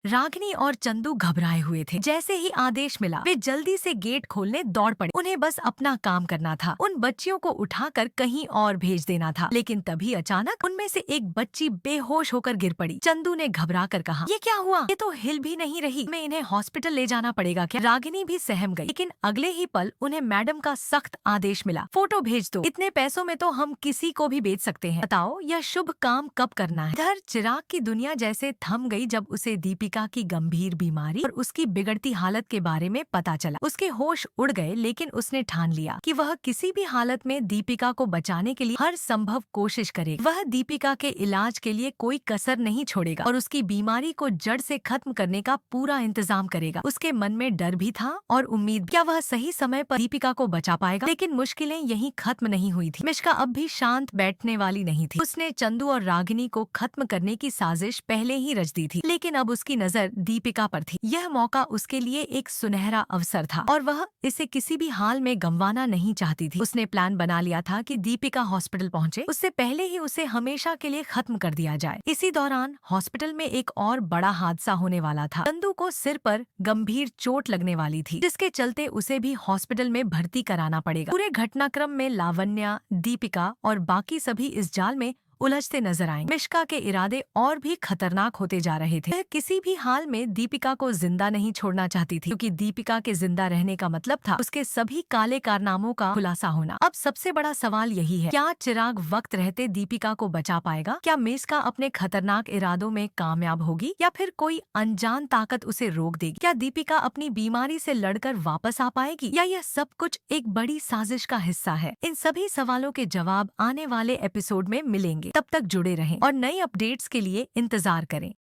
रागिनी और चंदू घबराए हुए थे। जैसे ही आदेश मिला वे जल्दी से गेट खोलने दौड़ पड़े। उन्हें बस अपना काम करना था, उन बच्चियों को उठाकर कहीं और भेज देना था। लेकिन तभी अचानक उनमें से एक बच्ची बेहोश होकर गिर पड़ी। चंदू ने घबरा कर कहा, ये क्या हुआ? ये तो हिल भी नहीं रही। मैं इन्हें हॉस्पिटल ले जाना पड़ेगा क्या? रागिनी भी सहम गई, लेकिन अगले ही पल उन्हें मैडम का सख्त आदेश मिला, फोटो भेज दो। इतने पैसों में तो हम किसी को भी बेच सकते हैं। बताओ यह शुभ काम कब करना है? इधर चिराग की दुनिया जैसे थम गई जब उसे दीपिका की गंभीर बीमारी और उसकी बिगड़ती हालत के बारे में पता चला। उसके होश उड़ गए, लेकिन उसने ठान लिया कि वह किसी भी हालत में दीपिका को बचाने के लिए हर संभव कोशिश करेगा। वह दीपिका के इलाज के लिए कोई कसर नहीं छोड़ेगा और उसकी बीमारी को जड़ से खत्म करने का पूरा इंतजाम करेगा। उसके मन में डर भी था और उम्मीद, क्या वह सही समय पर दीपिका को बचा पाएगा? लेकिन मुश्किलें यहीं खत्म नहीं हुई थी। मिश्का अब भी शांत बैठने वाली नहीं थी। उसने चंदू और रागिनी को खत्म करने की साजिश पहले ही रच दी थी, लेकिन अब उसकी नजर दीपिका पर थी। यह मौका उसके लिए एक सुनहरा अवसर था और वह इसे किसी भी हाल में गंवाना नहीं चाहती थी। उसने प्लान बना लिया था कि दीपिका हॉस्पिटल पहुंचे उससे पहले ही उसे हमेशा के लिए खत्म कर दिया जाए। इसी दौरान हॉस्पिटल में एक और बड़ा हादसा होने वाला था। चंदू को सिर पर गंभीर चोट लगने वाली थी, जिसके चलते उसे भी हॉस्पिटल में भर्ती कराना पड़ेगा। पूरे घटनाक्रम में लावण्या, दीपिका और बाकी सभी इस जाल में उलझते नजर आएंगे। मिश्का के इरादे और भी खतरनाक होते जा रहे थे। वह किसी भी हाल में दीपिका को जिंदा नहीं छोड़ना चाहती थी, क्योंकि दीपिका के जिंदा रहने का मतलब था उसके सभी काले कारनामों का खुलासा होना। अब सबसे बड़ा सवाल यही है, क्या चिराग वक्त रहते दीपिका को बचा पाएगा? क्या मिश्का अपने खतरनाक इरादों में कामयाब होगी या फिर कोई अनजान ताकत उसे रोक देगी? क्या दीपिका अपनी बीमारी से लड़कर वापस आ पाएगी या यह सब कुछ एक बड़ी साजिश का हिस्सा है? इन सभी सवालों के जवाब आने वाले एपिसोड में मिलेंगे। तब तक जुड़े रहें और नई अपडेट्स के लिए इंतजार करें।